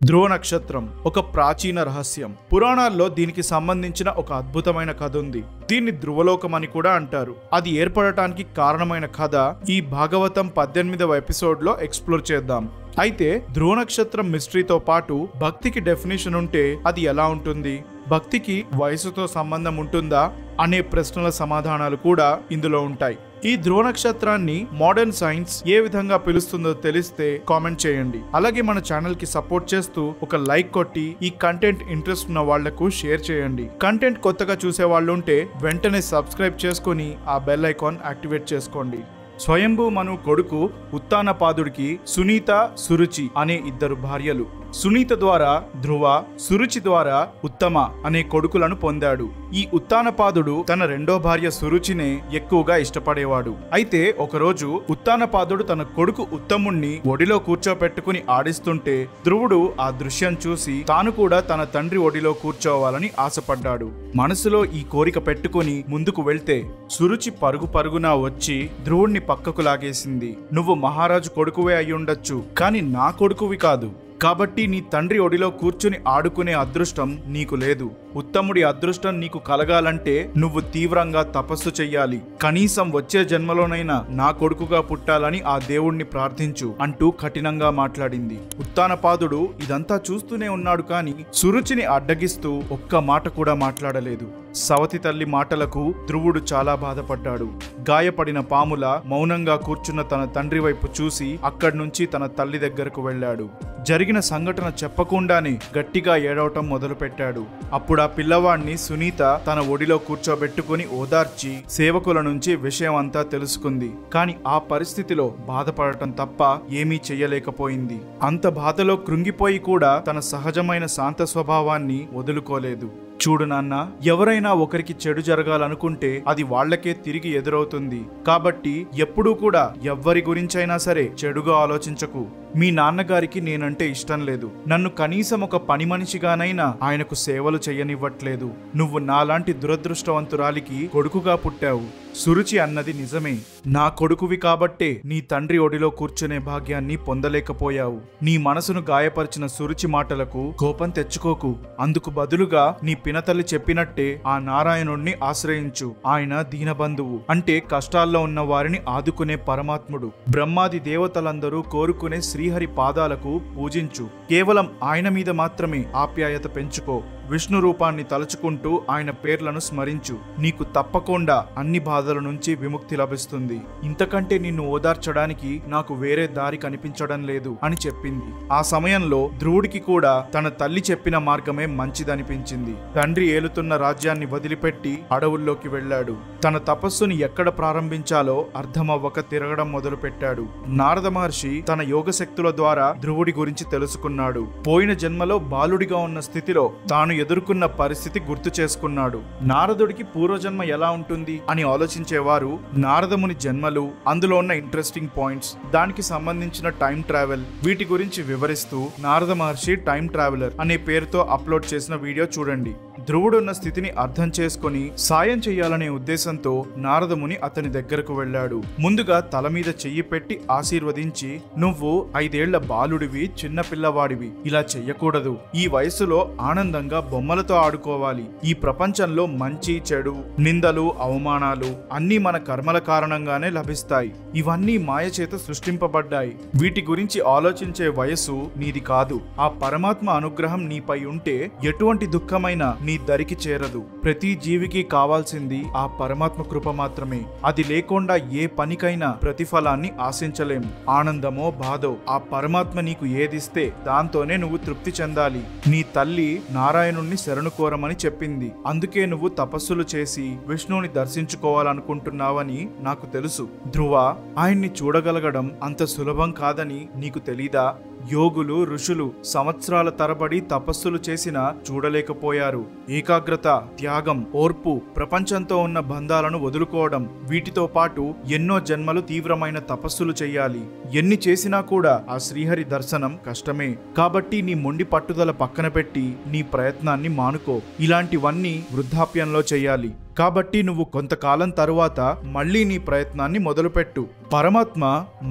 ధ్రువ నక్షత్రం ఒక ప్రాచీన రహస్యం. పురాణాల్లో దీనికి సంబంధించిన ఒక అద్భుతమైన కథ ఉంది. దీన్ని ధ్రువలోకం అని కూడా అంటారు. అది ఏర్పడటానికి కారణమైన కథ ఈ భాగవతం 18వ ఎపిసోడ్లో ఎక్స్ప్లోర్ చేద్దాం. అయితే ధ్రువ నక్షత్రం మిస్టరీతో పాటు భక్తికి డెఫినేషన్ ఉంటే అది ఎలా ఉంటుంది, భక్తికి వయసుతో సంబంధం ఉంటుందా అనే ప్రశ్నల సమాధానాలు కూడా ఇందులో ఉంటాయి. ఈ ధ్రువ నక్షత్రాన్ని మోడర్న్ సైన్స్ ఏ విధంగా పిలుస్తుందో తెలిస్తే కామెంట్ చేయండి. అలాగే మన ఛానల్ కి సపోర్ట్ చేస్తూ ఒక లైక్ కొట్టి ఈ కంటెంట్ ఇంట్రెస్ట్ ఉన్న వాళ్లకు షేర్ చేయండి. కంటెంట్ కొత్తగా చూసే వాళ్ళు ఉంటే వెంటనే సబ్స్క్రైబ్ చేసుకుని ఆ బెల్ ఐకాన్ యాక్టివేట్ చేసుకోండి. స్వయంభూ మను కొడుకు ఉత్తానపాదుడికి సునీత, సురుచి అనే ఇద్దరు భార్యలు. సునీత ద్వారా ధ్రువ, సురుచి ద్వారా ఉత్తమ అనే కొడుకులను పొందాడు. ఈ ఉత్తానపాదుడు తన రెండో భార్య సురుచినే ఎక్కువగా ఇష్టపడేవాడు. అయితే ఒకరోజు ఉత్తానపాదుడు తన కొడుకు ఉత్తముణ్ణి ఒడిలో కూర్చోపెట్టుకుని ఆడిస్తుంటే ధ్రువుడు ఆ దృశ్యం చూసి తాను కూడా తన తండ్రి ఒడిలో కూర్చోవాలని ఆశపడ్డాడు. మనసులో ఈ కోరిక పెట్టుకుని ముందుకు వెళ్తే సురుచి పరుగు పరుగున వచ్చి ధ్రువుణ్ణి పక్కకు లాగేసింది. నువ్వు మహారాజు కొడుకువే అయ్యుండొచ్చు, కానీ నా కొడుకువి కాదు. కాబట్టి నీ తండ్రి ఒడిలో కూర్చుని ఆడుకునే అదృష్టం నీకు లేదు. ఉత్తముడి అదృష్టం నీకు కలగాలంటే నువ్వు తీవ్రంగా తపస్సు చెయ్యాలి. కనీసం వచ్చే జన్మలోనైనా నా కొడుకుగా పుట్టాలని ఆ దేవుణ్ణి ప్రార్థించు అంటూ కఠినంగా మాట్లాడింది. ఉత్తానపాదుడు ఇదంతా చూస్తూనే ఉన్నాడు, కానీ సురుచిని అడ్డగిస్తూ ఒక్క మాట కూడా మాట్లాడలేదు. సవతి తల్లి మాటలకు ధ్రువుడు చాలా బాధపడ్డాడు. గాయపడిన పాముల మౌనంగా కూర్చున్న తన తండ్రి వైపు చూసి అక్కడి నుంచి తన తల్లి దగ్గరకు వెళ్ళాడు. జరిగిన సంఘటన చెప్పకుండానే గట్టిగా ఏడవటం మొదలుపెట్టాడు. అప్పుడు ఆ పిల్లవాడిని సునీత తన ఒడిలో కూర్చోబెట్టుకుని ఓదార్చి సేవకుల నుంచి విషయం అంతా తెలుసుకుంది. కాని ఆ పరిస్థితిలో బాధపడటం తప్ప ఏమీ చెయ్యలేకపోయింది. అంత బాధలో కృంగిపోయి కూడా తన సహజమైన శాంత స్వభావాన్ని వదులుకోలేదు. చూడు నాన్న, ఎవరైనా ఒకరికి చెడు జరగాలనుకుంటే అది వాళ్లకే తిరిగి ఎదురవుతుంది. కాబట్టి ఎప్పుడూ కూడా ఎవ్వరి గురించైనా సరే చెడుగా ఆలోచించకు. మీ నాన్నగారికి నేనంటే ఇష్టం లేదు. నన్ను కనీసం ఒక పని మనిషిగానైనా ఆయనకు సేవలు చెయ్యనివ్వట్లేదు. నువ్వు నాలాంటి దురదృష్టవంతురాలికి కొడుకుగా పుట్టావు. సురుచి అన్నది నిజమే. నా కొడుకువి కాబట్టే నీ తండ్రి ఒడిలో కూర్చునే భాగ్యాన్ని పొందలేకపోయావు. నీ మనసును గాయపరిచిన సురుచి మాటలకు కోపం తెచ్చుకోకు. అందుకు బదులుగా నీ పినతల్లి చెప్పినట్టే ఆ నారాయణుణ్ణి ఆశ్రయించు. ఆయన దీనబంధువు, అంటే కష్టాల్లో ఉన్న వారిని ఆదుకునే పరమాత్ముడు. బ్రహ్మాది దేవతలందరూ కోరుకునే శ్రీహరి పాదాలకు పూజించు. కేవలం ఆయన మీద మాత్రమే ఆప్యాయత పెంచుకో. విష్ణు రూపాన్ని తలుచుకుంటూ ఆయన పేర్లను స్మరించు. నీకు తప్పకుండా అన్ని బాధల నుంచి విముక్తి లభిస్తుంది. ఇంతకంటే నిన్ను ఓదార్చడానికి నాకు వేరే దారి కనిపించడం లేదు అని చెప్పింది. ఆ సమయంలో ధ్రువుడికి కూడా తన తల్లి చెప్పిన మార్గమే మంచిదనిపించింది. తండ్రి ఏలుతున్న రాజ్యాన్ని వదిలిపెట్టి అడవుల్లోకి వెళ్ళాడు. తన తపస్సుని ఎక్కడ ప్రారంభించాలో అర్థమవ్వక తిరగడం మొదలు పెట్టాడు. నారద మహర్షి తన యోగ శక్తుల ద్వారా ధ్రువుడి గురించి తెలుసుకున్నాడు. పోయిన జన్మలో బాలుడిగా ఉన్న స్థితిలో తాను ఎదుర్కొన్న పరిస్థితి గుర్తు చేసుకున్నాడు. నారదుడికి పూర్వజన్మ ఎలా ఉంటుంది అని ఆలోచించేవారు నారదముని జన్మలు, అందులో ఉన్న ఇంట్రెస్టింగ్ పాయింట్స్, దానికి సంబంధించిన టైం ట్రావెల్, వీటి గురించి వివరిస్తూ నారద మహర్షి టైం ట్రావెలర్ అనే పేరుతో అప్లోడ్ చేసిన వీడియో చూడండి. ధ్రువుడున్న స్థితిని అర్థం చేసుకుని సాయం చెయ్యాలనే ఉద్దేశంతో నారదముని అతని దగ్గరకు వెళ్ళాడు. ముందుగా తల మీద చెయ్యి పెట్టి ఆశీర్వదించి, నువ్వు 5 ఏళ్ల బాలుడివి, చిన్న పిల్లవాడివి, ఇలా చెయ్యకూడదు. ఈ వయసులో ఆనందంగా బొమ్మలతో ఆడుకోవాలి. ఈ ప్రపంచంలో మంచి చెడు, నిందలు, అవమానాలు అన్నీ మన కర్మల కారణంగానే లభిస్తాయి. ఇవన్నీ మాయ చేత సృష్టింపబడ్డాయి. వీటి గురించి ఆలోచించే వయసు నీది కాదు. ఆ పరమాత్మ అనుగ్రహం నీపై ఉంటే ఎటువంటి దుఃఖమైనా నీ దరికి చేరదు. ప్రతి జీవికి కావాల్సింది ఆ పరమాత్మ కృప మాత్రమే. అది లేకుండా ఏ పనికైనా ప్రతిఫలాన్ని ఆశించలేం. ఆనందమో బాధో ఆ పరమాత్మ నీకు ఏదిస్తే దాంతోనే నువ్వు తృప్తి చెందాలి. నీ తల్లి నారాయణుణ్ణి శరణు కోరమని చెప్పింది. అందుకే నువ్వు తపస్సులు చేసి విష్ణువుని దర్శించుకోవాలనుకుంటున్నావని నాకు తెలుసు. ధ్రువ, ఆయన్ని చూడగలగడం అంత సులభం కాదని నీకు తెలీదా? యోగులు, ఋషులు సంవత్సరాల తరబడి తపస్సులు చేసినా చూడలేకపోయారు. ఏకాగ్రత, త్యాగం, ఓర్పు, ప్రపంచంతో ఉన్న బంధాలను వదులుకోవడం, వీటితో పాటు ఎన్నో జన్మలు తీవ్రమైన తపస్సులు చెయ్యాలి. ఎన్ని చేసినా కూడా ఆ శ్రీహరి దర్శనం కష్టమే. కాబట్టి నీ మొండి పట్టుదల పక్కన పెట్టి నీ ప్రయత్నాన్ని మానుకో. ఇలాంటివన్నీ వృద్ధాప్యంలో చెయ్యాలి. కాబట్టి నువ్వు కొంతకాలం తరువాత మళ్ళీ నీ ప్రయత్నాన్ని మొదలుపెట్టు. పరమాత్మ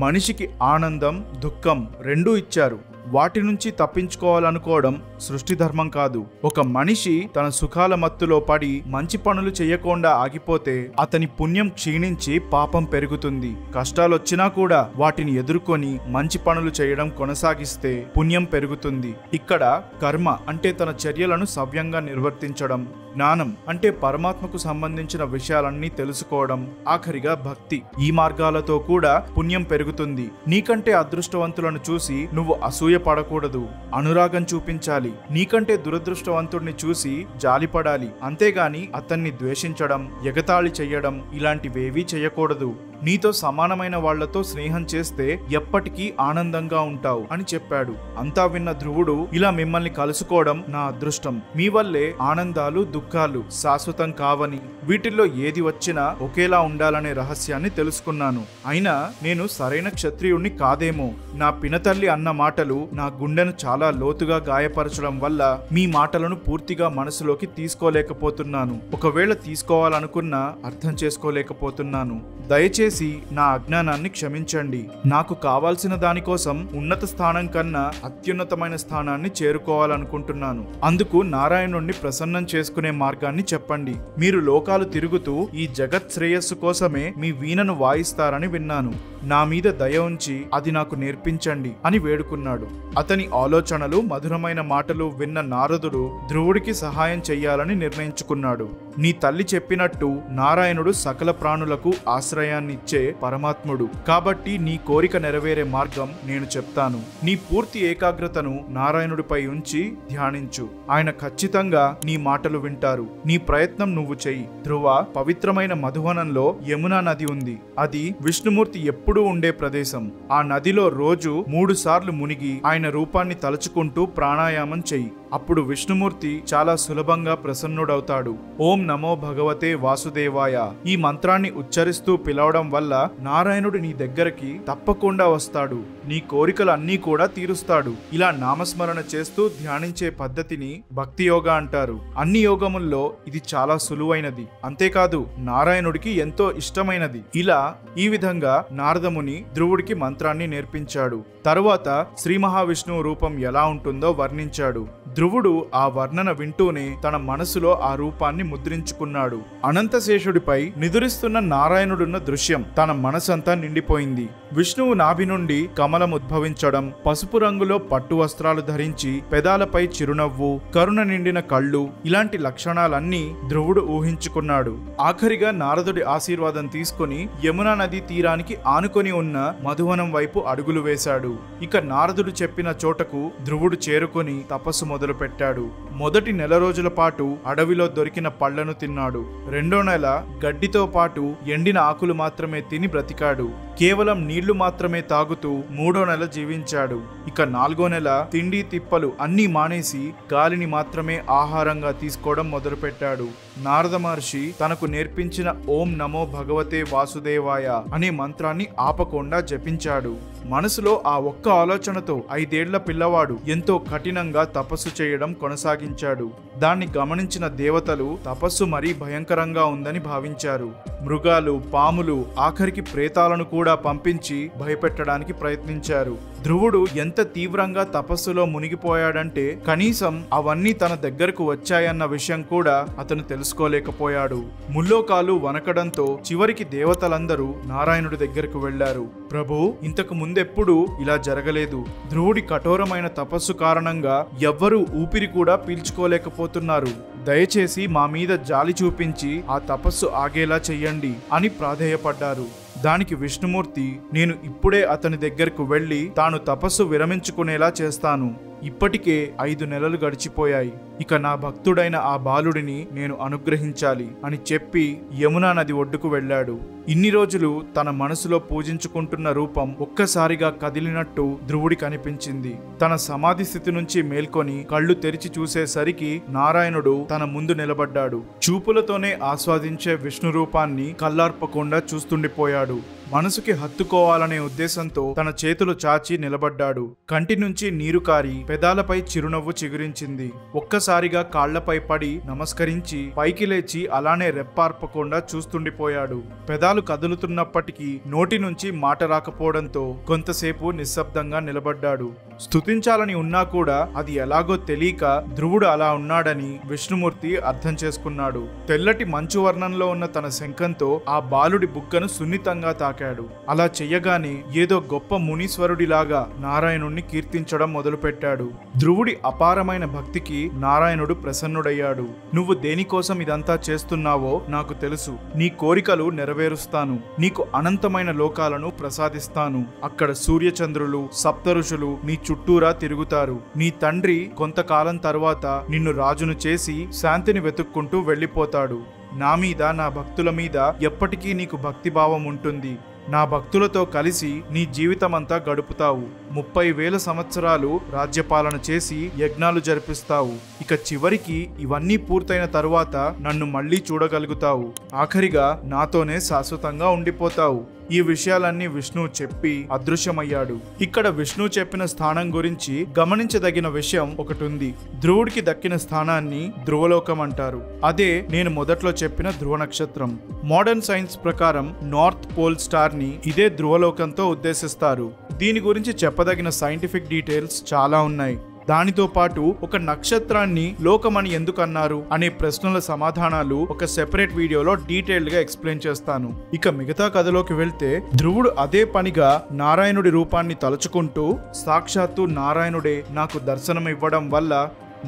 మనిషికి ఆనందం, దుఃఖం రెండూ ఇచ్చారు. వాటి నుంచి తప్పించుకోవాలనుకోవడం సృష్టి ధర్మం కాదు. ఒక మనిషి తన సుఖాల మత్తులో పడి మంచి పనులు చేయకుండా ఆగిపోతే అతని పుణ్యం క్షీణించి పాపం పెరుగుతుంది. కష్టాలొచ్చినా కూడా వాటిని ఎదుర్కొని మంచి పనులు చేయడం కొనసాగిస్తే పుణ్యం పెరుగుతుంది. ఇక్కడ కర్మ అంటే తన చర్యలను సవ్యంగా నిర్వర్తించడం, జ్ఞానం అంటే పరమాత్మకు సంబంధించిన విషయాలన్నీ తెలుసుకోవడం, ఆఖరిగా భక్తి. ఈ మార్గాలతో కూడా పుణ్యం పెరుగుతుంది. నీకంటే అదృష్టవంతులను చూసి నువ్వు అసూయ పడకూడదు, అనురాగం చూపించాలి. నీకంటే దురదృష్టవంతుడిని చూసి జాలిపడాలి, అంతేగాని అతన్ని ద్వేషించడం, ఎగతాళి చెయ్యడం ఇలాంటివేవీ చేయకూడదు. నీతో సమానమైన వాళ్లతో స్నేహం చేస్తే ఎప్పటికీ ఆనందంగా ఉంటావు అని చెప్పాడు. అంతా విన్న ధ్రువుడు, ఇలా మిమ్మల్ని కలుసుకోవడం నా అదృష్టం. మీ వల్లే ఆనందాలు దుఃఖాలు శాశ్వతం కావని, వీటిల్లో ఏది వచ్చినా ఒకేలా ఉండాలనే రహస్యాన్ని తెలుసుకున్నాను. అయినా నేను సరైన క్షత్రియుణ్ణి కాదేమో. నా పినతల్లి అన్న మాటలు నా గుండెను చాలా లోతుగా గాయపరచడం వల్ల మీ మాటలను పూర్తిగా మనసులోకి తీసుకోలేకపోతున్నాను. ఒకవేళ తీసుకోవాలనుకున్నా అర్థం చేసుకోలేకపోతున్నాను. దయచేసి నా అజ్ఞానాన్ని క్షమించండి. నాకు కావాల్సిన దానికోసం ఉన్నత స్థానం కన్నా అత్యున్నతమైన స్థానాన్ని చేరుకోవాలనుకుంటున్నాను. అందుకు నారాయణుణ్ణి ప్రసన్నం చేసుకునే మార్గాన్ని చెప్పండి. మీరు లోకాలు తిరుగుతూ ఈ జగత్ శ్రేయస్సు కోసమే మీ వీణను వాయిస్తారని విన్నాను. నా మీద దయ ఉంచి అది నాకు నేర్పించండి అని వేడుకున్నాడు. అతని ఆలోచనలు, మధురమైన మాటలు విన్న నారదుడు ధ్రువుడికి సహాయం చెయ్యాలని నిర్ణయించుకున్నాడు. నీ తల్లి చెప్పినట్టు నారాయణుడు సకల ప్రాణులకు ఆశ్రయాన్నిచ్చే పరమాత్ముడు కాబట్టి నీ కోరిక నెరవేరే మార్గం నేను చెప్తాను. నీ పూర్తి ఏకాగ్రతను నారాయణుడిపై ఉంచి ధ్యానించు. ఆయన ఖచ్చితంగా నీ మాటలు వింటారు. నీ ప్రయత్నం నువ్వు చెయ్యి. ధ్రువ, పవిత్రమైన మధువనంలో యమునా నది ఉంది. అది విష్ణుమూర్తి ఎప్పుడూ ఉండే ప్రదేశం. ఆ నదిలో రోజు 3 సార్లు మునిగి ఆయన రూపాన్ని తలుచుకుంటూ ప్రాణాయామం చెయ్యి. అప్పుడు విష్ణుమూర్తి చాలా సులభంగా ప్రసన్నుడవుతాడు. ఓం నమో భగవతే వాసుదేవాయ ఈ మంత్రాన్ని ఉచ్చరిస్తూ పిలవడం వల్ల నారాయణుడు నీ దగ్గరికి తప్పకుండా వస్తాడు. నీ కోరికలు అన్నీ కూడా తీరుస్తాడు. ఇలా నామస్మరణ చేస్తూ ధ్యానించే పద్ధతిని భక్తి యోగా అంటారు. అన్ని యోగముల్లో ఇది చాలా సులువైనది. అంతేకాదు నారాయణుడికి ఎంతో ఇష్టమైనది. ఇలా ఈ విధంగా నారదముని ధ్రువుడికి మంత్రాన్ని నేర్పించాడు. తరువాత శ్రీ మహావిష్ణువు రూపం ఎలా ఉంటుందో వర్ణించాడు. ధ్రువుడు ఆ వర్ణన వింటూనే తన మనసులో ఆ రూపాన్ని ముద్రించుకున్నాడు. అనంతశేషుడిపై నిదురిస్తున్న నారాయణుడున్న దృశ్యం తన మనసంతా నిండిపోయింది. విష్ణువు నాభి నుండి కమలం ఉద్భవించడం, పసుపు రంగులో పట్టు వస్త్రాలు ధరించి పెదాలపై చిరునవ్వు, కరుణ నిండిన కళ్ళు, ఇలాంటి లక్షణాలన్నీ ధ్రువుడు ఊహించుకున్నాడు. ఆఖరిగా నారదుడి ఆశీర్వాదం తీసుకుని యమునా నది తీరానికి ఆనుకొని ఉన్న మధువనం వైపు అడుగులు వేశాడు. ఇక నారదుడు చెప్పిన చోటకు ధ్రువుడు చేరుకొని తపస్సు మొదలుపెట్టాడు. మొదటి నెల రోజుల పాటు అడవిలో దొరికిన పళ్లను తిన్నాడు. 2వ నెల గడ్డితో పాటు ఎండిన ఆకులు మాత్రమే తిని బ్రతికాడు. కేవలం నీళ్లు మాత్రమే తాగుతూ 3వ నెల జీవించాడు. ఇక 4వ నెల తిండి తిప్పలు అన్నీ మానేసి గాలిని మాత్రమే ఆహారంగా తీసుకోవడం మొదలుపెట్టాడు. నారద మహర్షి తనకు నేర్పించిన ఓం నమో భగవతే వాసుదేవాయ అనే మంత్రాన్ని ఆపకుండా జపించాడు. మనసులో ఆ ఒక్క ఆలోచనతో 5 ఏళ్ల పిల్లవాడు ఎంతో కఠినంగా తపస్సు చేయడం కొనసాగించాడు. దాన్ని గమనించిన దేవతలు తపస్సు మరీ భయంకరంగా ఉందని భావించారు. మృగాలు, పాములు, ఆఖరికి ప్రేతాలను కూడా పంపించి భయపెట్టడానికి ప్రయత్నించారు. ధ్రువుడు ఎంత తీవ్రంగా తపస్సులో మునిగిపోయాడంటే కనీసం అవన్నీ తన దగ్గరకు వచ్చాయన్న విషయం కూడా అతను తెలుసుకోలేకపోయాడు. ముల్లోకాలు వనకడంతో చివరికి దేవతలందరూ నారాయణుడి దగ్గరకు వెళ్లారు. ప్రభు, ఇంతకు ముందెప్పుడూ ఇలా జరగలేదు. ధ్రువుడి కఠోరమైన తపస్సు కారణంగా ఎవ్వరూ ఊపిరి కూడా పీల్చుకోలేకపోతున్నారు. దయచేసి మా మీద జాలి చూపించి ఆ తపస్సు ఆగేలా చెయ్యండి అని ప్రాధేయపడ్డారు. దానికి విష్ణుమూర్తి, నేను ఇప్పుడే అతని దగ్గరకు వెళ్లి తాను తపస్సు విరమించుకునేలా చేస్తాను. ఇప్పటికే 5 నెలలు గడిచిపోయాయి. ఇక నా భక్తుడైన ఆ బాలుడిని నేను అనుగ్రహించాలి అని చెప్పి యమునా నది ఒడ్డుకు వెళ్ళాడు. ఇన్ని రోజులు తన మనసులో పూజించుకుంటున్న రూపం ఒక్కసారిగా కదిలినట్టు ధ్రువుడి కనిపించింది. తన సమాధి స్థితి నుంచి మేల్కొని కళ్ళు తెరిచి చూసేసరికి నారాయణుడు తన ముందు నిలబడ్డాడు. చూపులతోనే ఆస్వాదించే విష్ణు రూపాన్ని కళ్ళార్పకుండా చూస్తుండిపోయాడు. మనసుకి హత్తుకోవాలనే ఉద్దేశంతో తన చేతులు చాచి నిలబడ్డాడు. కంటి నుంచి నీరు కారి పెదాలపై చిరునవ్వు చిగురించింది. ఒక్కసారి ఒక్కసారిగా కాళ్లపై పడి నమస్కరించి పైకి లేచి అలానే రెప్పార్పకుండా చూస్తుండిపోయాడు. పెదాలు కదులుతున్నప్పటికీ నోటి నుంచి మాట రాకపోవడంతో కొంతసేపు నిశ్శబ్దంగా నిలబడ్డాడు. స్తుతించాలని ఉన్నా కూడా అది ఎలాగో తెలియక ధ్రువుడు అలా ఉన్నాడని విష్ణుమూర్తి అర్థం చేసుకున్నాడు. తెల్లటి మంచు వర్ణంలో ఉన్న తన శంఖంతో ఆ బాలుడి బుగ్గను సున్నితంగా తాకాడు. అలా చెయ్యగానే ఏదో గొప్ప మునీశ్వరుడిలాగా నారాయణుణ్ణి కీర్తించడం మొదలుపెట్టాడు. ధ్రువుడి అపారమైన భక్తికి నారాయణుడు ప్రసన్నుడయ్యాడు. నువ్వు దేనికోసం ఇదంతా చేస్తున్నావో నాకు తెలుసు. నీ కోరికలు నెరవేరుస్తాను. నీకు అనంతమైన లోకాలను ప్రసాదిస్తాను. అక్కడ సూర్యచంద్రులు, సప్తఋషులు నీ చుట్టూరా తిరుగుతారు. నీ తండ్రి కొంతకాలం తర్వాత నిన్ను రాజును చేసి శాంతిని వెతుక్కుంటూ వెళ్ళిపోతాడు. నా మీద, నా భక్తుల మీద ఎప్పటికీ నీకు భక్తిభావం ఉంటుంది. నా భక్తులతో కలిసి నీ జీవితమంతా గడుపుతావు. 30,000 సంవత్సరాలు రాజ్యపాలన చేసి యజ్ఞాలు జరిపిస్తావు. ఇక చివరికి ఇవన్నీ పూర్తయిన తరువాత నన్ను మళ్ళీ చూడగలుగుతావు. ఆఖరిగా నాతోనే శాశ్వతంగా ఉండిపోతావు. ఈ విషయాలన్నీ విష్ణు చెప్పి అదృశ్యమయ్యాడు. ఇక్కడ విష్ణు చెప్పిన స్థానం గురించి గమనించదగిన విషయం ఒకటి ఉంది. ధ్రువుడికి దక్కిన స్థానాన్ని ధ్రువలోకం అంటారు. అదే నేను మొదట్లో చెప్పిన ధ్రువ నక్షత్రం. మోడర్న్ సైన్స్ ప్రకారం నార్త్ పోల్ స్టార్ ని ఇదే ధ్రువలోకంతో ఉద్దేశిస్తారు. దీని గురించి చెప్పదగిన సైంటిఫిక్ డీటెయిల్స్ చాలా ఉన్నాయి. దానితో పాటు ఒక నక్షత్రాన్ని లోకమని ఎందుకు అన్నారు అనే ప్రశ్నల సమాధానాలు ఒక సెపరేట్ వీడియోలో డీటెయిల్డ్ గా ఎక్స్ప్లెయిన్ చేస్తాను. ఇక మిగతా కథలోకి వెళ్తే ధ్రువుడు అదే పనిగా నారాయణుడి రూపాన్ని తలుచుకుంటూ సాక్షాత్తు నారాయణుడే నాకు దర్శనం ఇవ్వడం వల్ల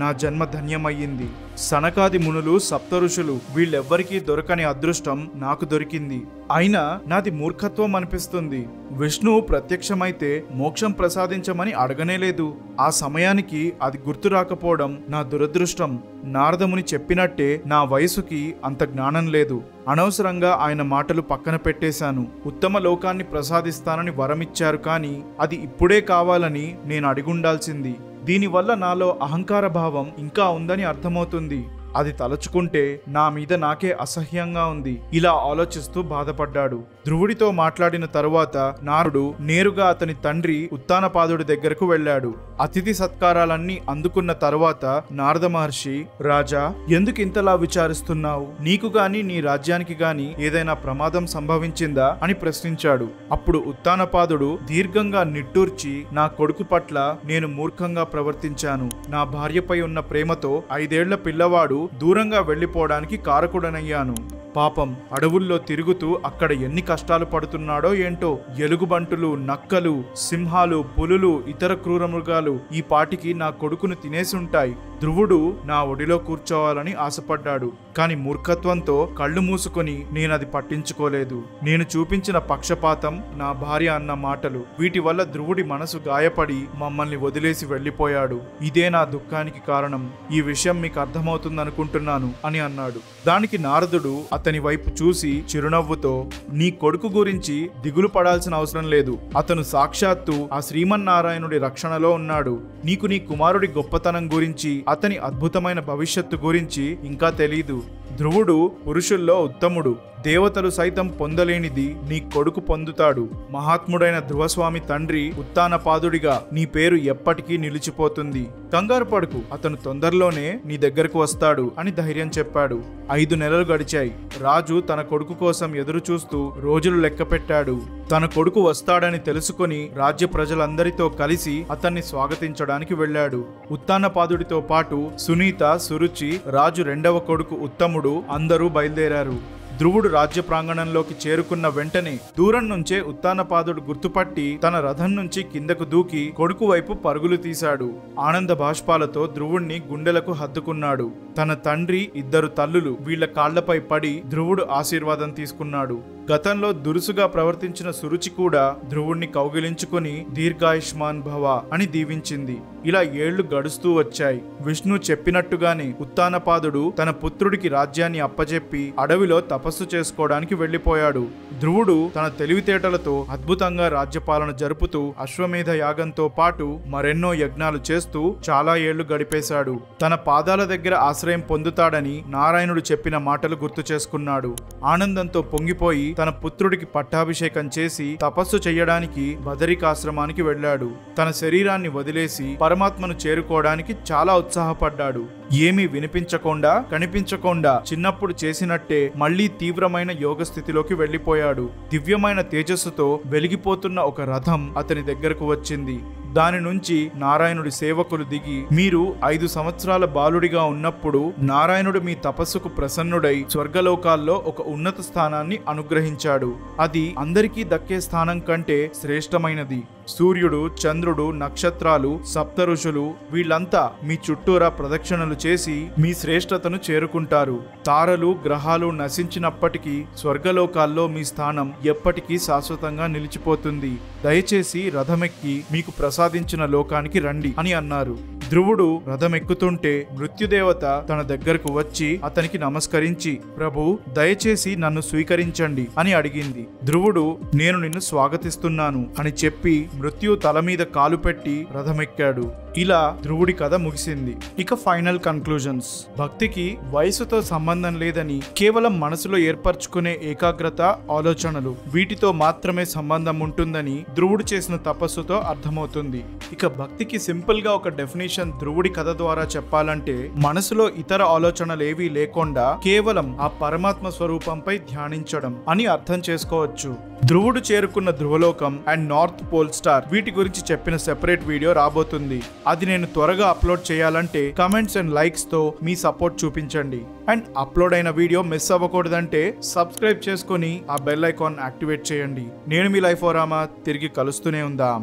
నా జన్మ ధన్యమయ్యింది. సనకాది మునులు, సప్తఋషులు వీళ్ళెవ్వరికీ దొరకని అదృష్టం నాకు దొరికింది. అయినా నాది మూర్ఖత్వం అనిపిస్తుంది. విష్ణు ప్రత్యక్షమైతే మోక్షం ప్రసాదించమని అడగనేలేదు. ఆ సమయానికి అది గుర్తు రాకపోవడం నా దురదృష్టం. నారదముని చెప్పినట్టే నా వయసుకి అంత జ్ఞానం లేదు. అనవసరంగా ఆయన మాటలు పక్కన పెట్టేశాను. ఉత్తమ లోకాన్ని ప్రసాదిస్తానని వరమిచ్చారు, కానీ అది ఇప్పుడే కావాలని నేను అడిగుండాల్సింది. దీనివల్ల నాలో అహంకార భావం ఇంకా ఉందని అర్థమవుతుంది. అది తలుచుకుంటే నా మీద నాకే అసహ్యంగా ఉంది. ఇలా ఆలోచిస్తూ బాధపడ్డాడు. ధ్రువుడితో మాట్లాడిన తరువాత నారుడు నేరుగా అతని తండ్రి ఉత్తానపాదుడి దగ్గరకు వెళ్ళాడు. అతిథి సత్కారాలన్నీ అందుకున్న తరువాత నారద మహర్షి, రాజా, ఎందుకు ఇంతలా విచారిస్తున్నావు? నీకు గాని నీ రాజ్యానికి గాని ఏదైనా ప్రమాదం సంభవించిందా అని ప్రశ్నించాడు. అప్పుడు ఉత్తానపాదుడు దీర్ఘంగా నిట్టూర్చి, నా కొడుకు పట్ల నేను మూర్ఖంగా ప్రవర్తించాను. నా భార్యపై ఉన్న ప్రేమతో 5 ఏళ్ల పిల్లవాడు దూరంగా వెళ్లిపోవడానికి కారకుడనయ్యాను. పాపం అడవుల్లో తిరుగుతూ అక్కడ ఎన్ని కష్టాలు పడుతున్నాడో ఏంటో. ఎలుగుబంటులు, నక్కలు, సింహాలు, పులులు, ఇతర క్రూర మృగాలు ఈ పాటికి నా కొడుకును తినేసి ఉంటాయి. ధ్రువుడు నా ఒడిలో కూర్చోవాలని ఆశపడ్డాడు. కాని మూర్ఖత్వంతో కళ్ళు మూసుకొని నేనది పట్టించుకోలేదు. నేను చూపించిన పక్షపాతం, నా భార్య అన్న మాటలు, వీటి వల్ల ధ్రువుడి మనసు గాయపడి మమ్మల్ని వదిలేసి వెళ్లిపోయాడు. ఇదే నా దుఃఖానికి కారణం. ఈ విషయం మీకు అర్థమవుతుందనుకుంటున్నాను అని అన్నాడు. దానికి నారదుడు అతని వైపు చూసి చిరునవ్వుతో, నీ కొడుకు గురించి దిగులు పడాల్సిన అవసరం లేదు. అతను సాక్షాత్తు ఆ శ్రీమన్నారాయణుడి రక్షణలో ఉన్నాడు. నీకు నీ కుమారుడి గొప్పతనం గురించి, అతని అద్భుతమైన భవిష్యత్తు గురించి ఇంకా తెలీదు. ధ్రువుడు పురుషుల్లో ఉత్తముడు. దేవతలు సైతం పొందలేనిది నీ కొడుకు పొందుతాడు. మహాత్ముడైన ధ్రువస్వామి తండ్రి ఉత్తానపాదుడిగా నీ పేరు ఎప్పటికీ నిలిచిపోతుంది. కంగారు పడుకు, అతను తొందరలోనే నీ దగ్గరకు వస్తాడు అని ధైర్యం చెప్పాడు. 5 నెలలు గడిచాయి. రాజు తన కొడుకు కోసం ఎదురు చూస్తూ రోజులు లెక్క పెట్టాడు. తన కొడుకు వస్తాడని తెలుసుకొని రాజ్య ప్రజలందరితో కలిసి అతన్ని స్వాగతించడానికి వెళ్ళాడు. ఉత్తానపాదుడితో పాటు సునీత, సురుచి, రాజు 2వ కొడుకు ఉత్తముడు అందరూ బయలుదేరారు. ధ్రువుడు రాజ్య ప్రాంగణంలోకి చేరుకున్న వెంటనే దూరం నుంచే ఉత్తానపాదుడు గుర్తుపట్టి తన రథం నుంచి కిందకు దూకి కొడుకు వైపు పరుగులు తీశాడు. ఆనంద బాష్పాలతో ధ్రువుణ్ణి గుండెలకు హత్తుకున్నాడు. తన తండ్రి, 2 తల్లులు వీళ్ల కాళ్లపై పడి ధ్రువుడు ఆశీర్వాదం తీసుకున్నాడు. గతంలో దురుసుగా ప్రవర్తించిన సురుచి కూడా ధ్రువుణ్ణి కౌగిలించుకుని దీర్ఘాయుష్మాన్ భవ అని దీవించింది. ఇలా ఏళ్లు గడుస్తూ వచ్చాయి. విష్ణు చెప్పినట్టుగానే ఉత్తానపాదుడు తన పుత్రుడికి రాజ్యాన్ని అప్పజెప్పి అడవిలో తపస్సు చేసుకోవడానికి వెళ్లిపోయాడు. ధ్రువుడు తన తెలివితేటలతో అద్భుతంగా రాజ్యపాలన జరుపుతూ అశ్వమేధ యాగంతో పాటు మరెన్నో యజ్ఞాలు చేస్తూ చాలా ఏళ్లు గడిపేశాడు. తన పాదాల దగ్గర ఆశ్రయం పొందుతాడని నారాయణుడు చెప్పిన మాటలు గుర్తు చేసుకున్నాడు. ఆనందంతో పొంగిపోయి తన పుత్రుడికి పట్టాభిషేకం చేసి తపస్సు చెయ్యడానికి బదరికాశ్రమానికి వెళ్ళాడు. తన శరీరాన్ని వదిలేసి పరమాత్మను చేరుకోవడానికి చాలా ఉత్సాహపడ్డాడు. ఏమీ వినిపించకుండా కనిపించకుండా చిన్నప్పుడు చేసినట్టే మళ్లీ తీవ్రమైన యోగ స్థితిలోకి వెళ్లిపోయాడు. దివ్యమైన తేజస్సుతో వెలిగిపోతున్న ఒక రథం అతని దగ్గరకు వచ్చింది. దాని నుంచి నారాయణుడి సేవకులు దిగి, మీరు 5 సంవత్సరాల బాలుడిగా ఉన్నప్పుడు నారాయణుడు మీ తపస్సుకు ప్రసన్నుడై స్వర్గలోకాల్లో ఒక ఉన్నత స్థానాన్ని అనుగ్రహించాడు. అది అందరికీ దక్కే స్థానం కంటే శ్రేష్టమైనది. సూర్యుడు, చంద్రుడు, నక్షత్రాలు, సప్త ఋషులు వీళ్ళంతా మీ చుట్టూరా ప్రదక్షిణలు చేసి మీ శ్రేష్టతను చేరుకుంటారు. తారలు, గ్రహాలు నశించినప్పటికీ స్వర్గలోకాల్లో మీ స్థానం ఎప్పటికీ శాశ్వతంగా నిలిచిపోతుంది. దయచేసి రథమెక్కి మీకు ప్రసాదించిన లోకానికి రండి అని అన్నారు. ధ్రువుడు రథమెక్కుతుంటే మృత్యుదేవత తన దగ్గరకు వచ్చి అతనికి నమస్కరించి, ప్రభు, దయచేసి నన్ను స్వీకరించండి అని అడిగింది. ధ్రువుడు, నేను నిన్ను స్వాగతిస్తున్నాను అని చెప్పి మృత్యు తల మీద కాలు పెట్టి రథమెక్కాడు. ఇలా ధ్రువుడి కథ ముగిసింది. ఇక ఫైనల్ కన్క్లూజన్స్. భక్తికి వయసుతో సంబంధం లేదని, కేవలం మనసులో ఏర్పరచుకునే ఏకాగ్రత, ఆలోచనలు వీటితో మాత్రమే సంబంధం ఉంటుందని ధ్రువుడు చేసిన తపస్సుతో అర్థమవుతుంది. ఇక భక్తికి సింపుల్ గా ఒక డెఫినేషన్ ధ్రువుడి కథ ద్వారా చెప్పాలంటే, మనసులో ఇతర ఆలోచనలేవీ లేకుండా కేవలం ఆ పరమాత్మ స్వరూపంపై ధ్యానించడం అని అర్థం చేసుకోవచ్చు. ధ్రువుడు చేరుకున్న ధ్రువలోకం అండ్ నార్త్ పోల్ స్టార్ వీటి గురించి చెప్పిన సెపరేట్ వీడియో రాబోతుంది. అది నేను త్వరగా అప్లోడ్ చేయాలంటే కమెంట్స్ అండ్ లైక్స్ తో మీ సపోర్ట్ చూపించండి. అండ్ అప్లోడ్ అయిన వీడియో మిస్ అవ్వకూడదంటే సబ్స్క్రైబ్ చేసుకుని ఆ బెల్ ఐకాన్ యాక్టివేట్ చేయండి. నేను మీ లైఫ్ ఓ రామా, తిరిగి కలుస్తూనే ఉందాం.